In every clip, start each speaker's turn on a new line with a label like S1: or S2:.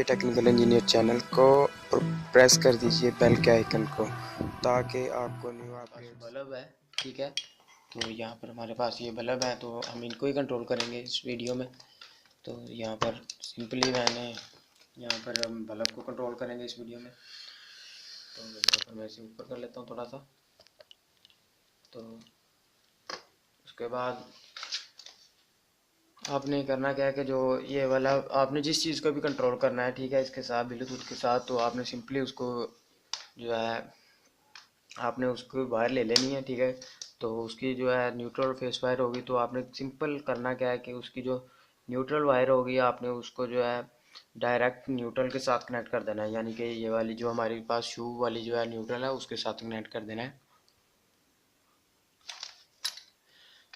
S1: Technical engineer channel को press कर दीजिए बेल के आइकन को ताकि आपको न्यू अपडेट।
S2: बल्ब है, ठीक है। तो यहाँ पर हमारे पास ये बल्ब है, तो हम इनको ही कंट्रोल करेंगे इस वीडियो में। तो यहाँ पर सिंपली मैंने यहाँ पर हम बल्ब को कंट्रोल करेंगे इस वीडियो में। तो यहाँ पर मैं इसे ऊपर कर लेता हूँ थोड़ा सा। तो उसके बाद आपने करना क्या है कि जो ये वाला आपने जिस चीज़ को भी कंट्रोल करना है, ठीक है, इसके साथ ब्लूटूथ के साथ, तो आपने सिंपली उसको जो है आपने उसको वायर ले लेनी है, ठीक है। तो उसकी जो है न्यूट्रल फेस वायर होगी, तो आपने सिंपल करना क्या है कि उसकी जो न्यूट्रल वायर होगी आपने उसको जो है डायरेक्ट न्यूट्रल के साथ कनेक्ट कर देना है, यानी कि ये वाली जो हमारे पास शू वाली जो है न्यूट्रल है उसके साथ कनेक्ट कर देना है।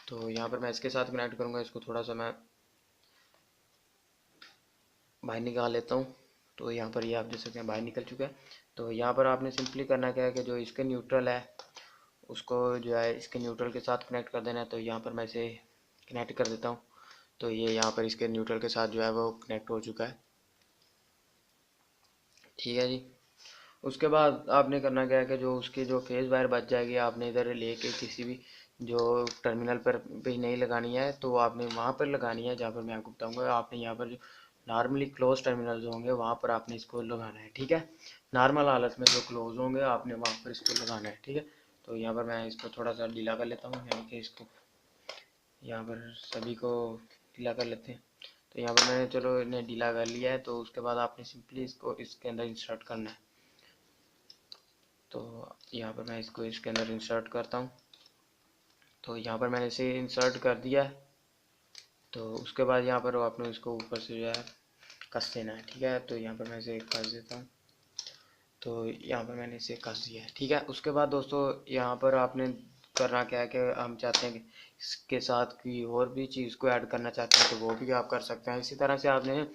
S2: तो यहाँ पर मैं इसके साथ कनेक्ट करूँगा, इसको थोड़ा सा मैं बाहर निकाल लेता हूँ। तो यहाँ पर ये आप देख सकते हैं बाहर निकल चुका है। तो यहाँ पर आपने सिंपली करना क्या है कि जो इसके न्यूट्रल है उसको जो है इसके न्यूट्रल के साथ कनेक्ट कर देना है। तो यहाँ पर मैं इसे कनेक्ट कर देता हूँ। तो ये यहाँ पर इसके न्यूट्रल के साथ जो है वो कनेक्ट हो चुका है, ठीक है जी। उसके बाद आपने करना क्या है कि जो उसकी जो फेस वायर बच जाएगी आपने इधर लेके किसी भी जो टर्मिनल पर भी नहीं लगानी है, तो आपने वहाँ पर लगानी है जहाँ पर मैं आपको बताऊँगा। आपने यहाँ पर जो नॉर्मली क्लोज टर्मिनल्स होंगे वहाँ पर आपने इसको लगाना है, ठीक है। नॉर्मल हालत में जो क्लोज होंगे आपने वहाँ पर इसको लगाना है, ठीक है। तो यहाँ पर मैं इसको थोड़ा सा ढीला कर लेता हूँ, यानी कि इसको यहाँ पर सभी को ढीला कर लेते हैं। तो यहाँ पर मैंने चलो इन्हें ढीला कर लिया है। तो उसके बाद आपने सिंपली इसको इसके अंदर इंसर्ट करना है। तो यहाँ पर मैं इसको इसके अंदर इंसर्ट करता हूँ। तो यहाँ पर मैंने इसे इंसर्ट कर दिया है। तो उसके बाद यहाँ पर आपने इसको ऊपर से जो है कस देना है, ठीक है। तो यहाँ पर मैं इसे कस देता हूँ। तो यहाँ पर मैंने इसे कस दिया है, ठीक है। उसके बाद दोस्तों यहाँ पर आपने करना क्या है कि हम चाहते हैं कि इसके साथ कोई और भी चीज़ को ऐड करना चाहते हैं तो वो भी आप कर सकते हैं। इसी तरह से आपने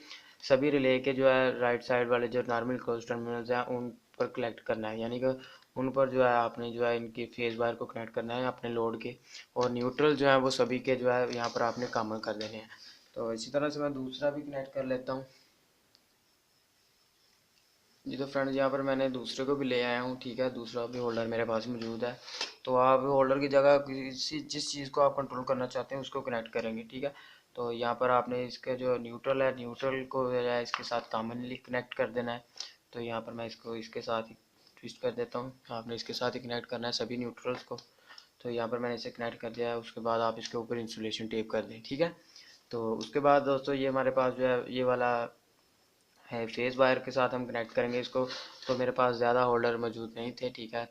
S2: सभी रिले के जो है राइट साइड वाले जो नॉर्मल क्लोज टर्मिनल्स हैं उन पर कलेक्ट करना है, यानी कि उन पर जो है आपने जो है इनकी फेस वायर को कनेक्ट करना है अपने लोड के, और न्यूट्रल जो है वो सभी के जो है यहाँ पर आपने कॉमन कर देने हैं। तो इसी तरह से मैं दूसरा भी कनेक्ट कर लेता हूँ जी। तो फ्रेंड्स यहाँ पर मैंने दूसरे को भी ले आया हूँ, ठीक है। दूसरा भी होल्डर मेरे पास मौजूद है। तो आप होल्डर की जगह किसी जिस चीज़ को आप कंट्रोल करना चाहते हैं उसको कनेक्ट करेंगे, ठीक है। तो यहाँ पर आपने इसके जो न्यूट्रल है न्यूट्रल को जो है इसके साथ कॉमनली कनेक्ट कर देना है। तो यहाँ पर मैं इसको इसके साथ ही ट्विस्ट कर देता हूँ। आपने इसके साथ ही कनेक्ट करना है सभी न्यूट्रल्स को। तो यहाँ पर मैंने इसे कनेक्ट कर दिया है। उसके बाद आप इसके ऊपर इंसुलेशन टेप कर दें, ठीक है। तो उसके बाद दोस्तों ये हमारे पास जो है ये वाला है फेस वायर के साथ हम कनेक्ट करेंगे इसको। तो मेरे पास ज़्यादा होल्डर मौजूद नहीं थे, ठीक है,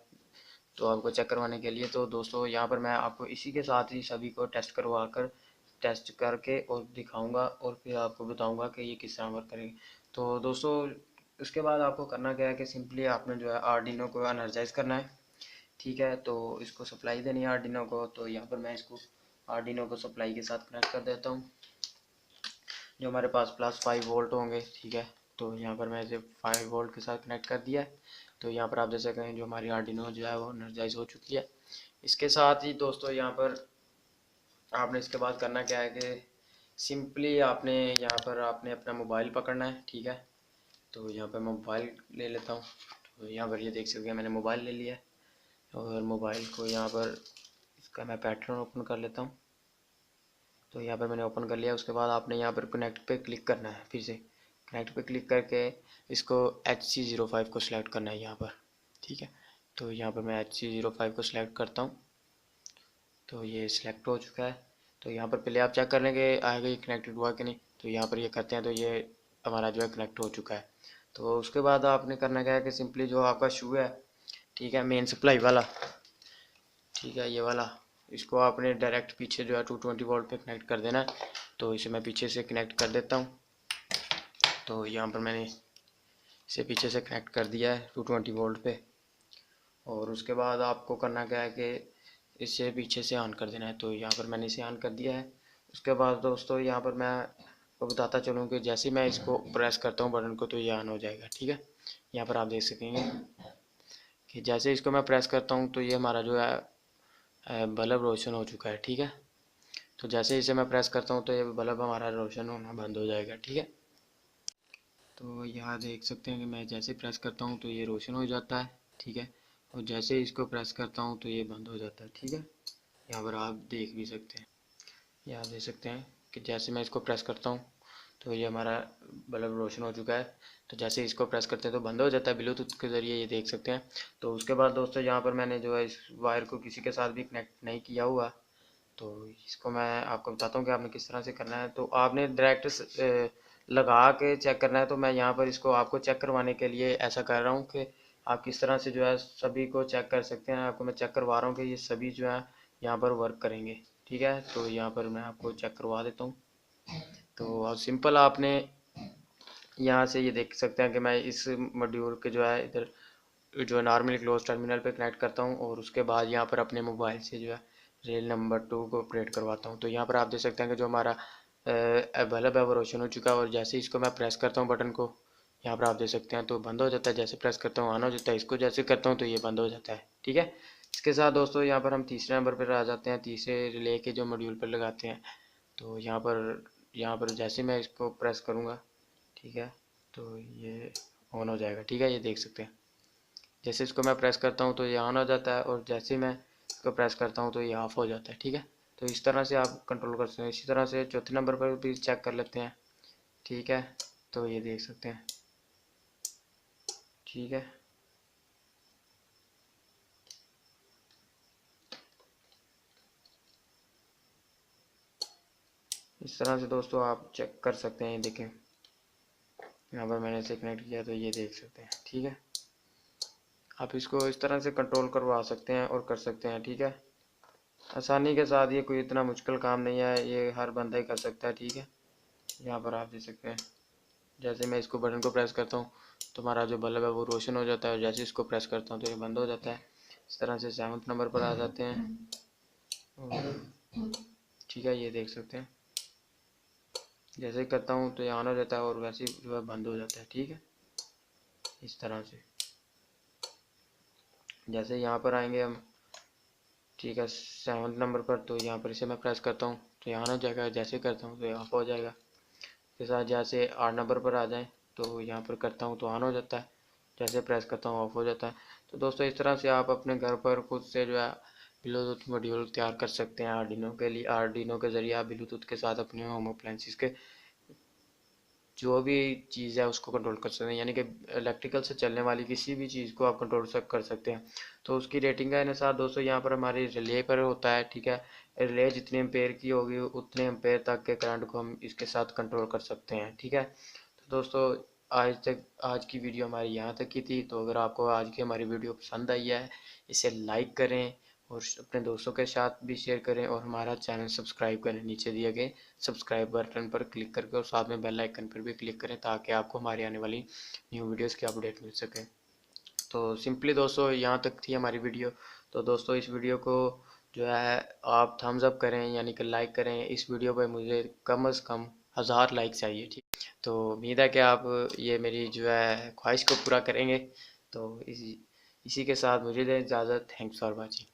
S2: तो आपको चेक करवाने के लिए। तो दोस्तों यहाँ पर मैं आपको इसी के साथ ही सभी को टेस्ट करवा कर टेस्ट करके और दिखाऊंगा और फिर आपको बताऊंगा कि ये किस तरह वर्क करेंगे। तो दोस्तों उसके बाद आपको करना क्या है कि सिंपली आपने जो है आर्डिनो को एनर्जाइज करना है, ठीक है। तो इसको सप्लाई देनी है आर्डिनो को। तो यहाँ पर मैं इसको आर्डिनो को सप्लाई के साथ कनेक्ट कर देता हूँ, जो हमारे पास +5 वोल्ट होंगे, ठीक है। तो यहाँ पर मैं इसे 5 वोल्ट के साथ कनेक्ट कर दिया है। तो यहाँ पर आप जैसे कहें जो हमारी आर्डिनो जो है वो एनर्जाइज हो चुकी है। इसके साथ ही दोस्तों यहाँ पर आपने इसके बाद करना क्या है कि सिंपली आपने यहाँ पर आपने अपना मोबाइल पकड़ना है, ठीक है। तो यहाँ पर मैं मोबाइल ले लेता हूँ। तो यहाँ पर ये देख सकते हैं मैंने मोबाइल ले लिया है, और मोबाइल को यहाँ पर इसका मैं पैटर्न ओपन कर लेता हूँ। तो यहाँ पर मैंने ओपन कर लिया। उसके बाद आपने यहाँ पर कनेक्ट पे क्लिक करना है, फिर से कनेक्ट पे क्लिक करके इसको HC05 को सिलेक्ट करना है यहाँ पर, ठीक है। तो यहाँ पर मैं HC05 को सिलेक्ट करता हूँ। तो ये सिलेक्ट हो चुका है। तो यहाँ पर पहले आप चेक कर लेंगे आएगा ये कनेक्टेड हुआ कि नहीं। तो यहाँ पर ये करते हैं तो ये हमारा जो है कनेक्ट हो चुका है। तो उसके बाद आपने करना क्या है कि सिंपली जो आपका शू है, ठीक है, मेन सप्लाई वाला, ठीक है, ये वाला, इसको आपने डायरेक्ट पीछे जो है 220 वोल्ट पे कनेक्ट कर देना है। तो इसे मैं पीछे से कनेक्ट कर देता हूँ। तो यहाँ पर मैंने इसे पीछे से कनेक्ट कर दिया है 220 वोल्ट पे। और उसके बाद आपको करना क्या है कि इसे पीछे से ऑन कर देना है। तो यहाँ पर मैंने इसे ऑन कर दिया है। उसके बाद दोस्तों यहाँ पर मैं आपको बताता चलूँ कि जैसे मैं इसको प्रेस करता हूँ बटन को तो ये ऑन हो जाएगा, ठीक है। यहाँ पर आप देख सकेंगे कि जैसे इसको मैं प्रेस करता हूँ तो ये हमारा जो है बल्ब रोशन हो चुका है, ठीक है। तो जैसे इसे मैं प्रेस करता हूँ तो ये बल्ब हमारा रोशन होना बंद हो जाएगा, ठीक है। तो यहाँ देख सकते हैं कि मैं जैसे प्रेस करता हूँ तो ये रोशन हो जाता है, ठीक है। और जैसे इसको प्रेस करता हूँ तो ये बंद हो जाता है, ठीक है। यहाँ पर आप देख भी सकते हैं, यहाँ देख सकते हैं कि जैसे मैं इसको प्रेस करता हूँ तो ये हमारा बल्ब रोशन हो चुका है। तो जैसे इसको प्रेस करते हैं तो बंद हो जाता है ब्लूटूथ के ज़रिए, ये देख सकते हैं। तो उसके बाद दोस्तों यहाँ पर मैंने जो है इस वायर को किसी के साथ भी कनेक्ट नहीं किया हुआ, तो इसको मैं आपको बताता हूँ कि आपने किस तरह से करना है। तो आपने डायरेक्ट लगा के चेक करना है। तो मैं यहाँ पर इसको आपको चेक करवाने के लिए ऐसा कर रहा हूँ कि आप किस तरह से जो है सभी को चेक कर सकते हैं। आपको मैं चेक करवा रहा हूँ कि ये सभी जो है यहाँ पर वर्क करेंगे, ठीक है। तो यहाँ पर मैं आपको चेक करवा देता हूँ। तो अब सिंपल आपने यहाँ से ये देख सकते हैं कि मैं इस मॉड्यूल के जो है इधर जो है नॉर्मली क्लोज टर्मिनल पे कनेक्ट करता हूँ, और उसके बाद यहाँ पर अपने मोबाइल से जो है रेल नंबर 2 को ऑपरेट करवाता हूँ। तो यहाँ पर आप देख सकते हैं कि जो हमारा बल्ब है वो रोशन हो चुका है, और जैसे इसको मैं प्रेस करता हूँ बटन को, यहाँ पर आप देख सकते हैं तो बंद हो जाता है। जैसे प्रेस करता हूँ ऑन हो जाता है, इसको जैसे करता हूँ तो ये बंद हो जाता है, ठीक है। इसके साथ दोस्तों यहाँ पर हम तीसरे नंबर पर आ जाते हैं, तीसरे रिले के जो मॉड्यूल पर लगाते हैं। तो यहाँ पर जैसे मैं इसको प्रेस करूँगा, ठीक है, तो ये ऑन हो जाएगा, ठीक है। ये देख सकते हैं जैसे इसको मैं प्रेस करता हूँ तो ये ऑन हो जाता है, और जैसे मैं इसको प्रेस करता हूँ तो ये ऑफ हो जाता है, ठीक है। तो इस तरह से आप कंट्रोल कर सकते हैं। इसी तरह से चौथे नंबर पर भी चेक कर लेते हैं, ठीक है। तो ये देख सकते हैं, ठीक है। इस तरह से दोस्तों आप चेक कर सकते हैं। देखें यहाँ पर मैंने इसे कनेक्ट किया तो ये देख सकते हैं, ठीक है। आप इसको इस तरह से कंट्रोल करवा सकते हैं और कर सकते हैं, ठीक है, आसानी के साथ। ये कोई इतना मुश्किल काम नहीं है, ये हर बंदा ही कर सकता है, ठीक है। यहाँ पर आप देख सकते हैं जैसे मैं इसको बटन को प्रेस करता हूँ तो हमारा जो बल्ब है वो रोशन हो जाता है, और जैसे इसको प्रेस करता हूँ तो ये बंद हो जाता है। इस तरह से 7वें नंबर पर आ जाते हैं, ठीक है। ये देख सकते हैं जैसे ही करता हूँ तो ये ऑन हो जाता है, और वैसे ही जो है बंद हो जाता है, ठीक है। इस तरह से जैसे यहाँ पर आएंगे हम, ठीक है, 7वें नंबर पर, तो यहाँ पर इसे मैं प्रेस करता हूँ तो ये ऑन हो जाएगा, जैसे करता हूँ तो ये ऑफ हो जाएगा। इसके साथ जैसे 8 नंबर पर आ जाएँ तो यहाँ पर करता हूँ तो ऑन हो जाता है, जैसे प्रेस करता हूँ ऑफ हो जाता है। तो दोस्तों इस तरह से आप अपने घर पर खुद से जो है ब्लूटूथ मॉड्यूल तैयार कर सकते हैं। आर्डिनो के ज़रिए आप ब्लूटूथ के साथ अपने होम अप्लायंसेस के जो भी चीज़ है उसको कंट्रोल कर सकते हैं, यानी कि इलेक्ट्रिकल से चलने वाली किसी भी चीज़ को आप कंट्रोल कर सकते हैं। तो उसकी रेटिंग का अनुसार दोस्तों यहाँ पर हमारे रिले पर होता है, ठीक है। रिले जितने एम्पेयर की होगी उतने एम्पेयर तक के करंट को हम इसके साथ कंट्रोल कर सकते हैं, ठीक है। तो दोस्तों आज की वीडियो हमारी यहाँ तक की थी। तो अगर आपको आज की हमारी वीडियो पसंद आई है, इसे लाइक करें और अपने दोस्तों के साथ भी शेयर करें, और हमारा चैनल सब्सक्राइब करें नीचे दिए गए सब्सक्राइब बटन पर क्लिक करके, और साथ में बेल आइकन पर भी क्लिक करें ताकि आपको हमारी आने वाली न्यू वीडियोस की अपडेट मिल सके। तो सिंपली दोस्तों यहाँ तक थी हमारी वीडियो। तो दोस्तों इस वीडियो को जो है आप थम्स अप करें, यानी कि लाइक करें। इस वीडियो पर मुझे कम से कम 1000 लाइक चाहिए, ठीक। तो उम्मीद है कि आप ये मेरी जो है ख्वाहिश को पूरा करेंगे। तो इसी के साथ मुझे दें इजाज़त। Thanks for watching.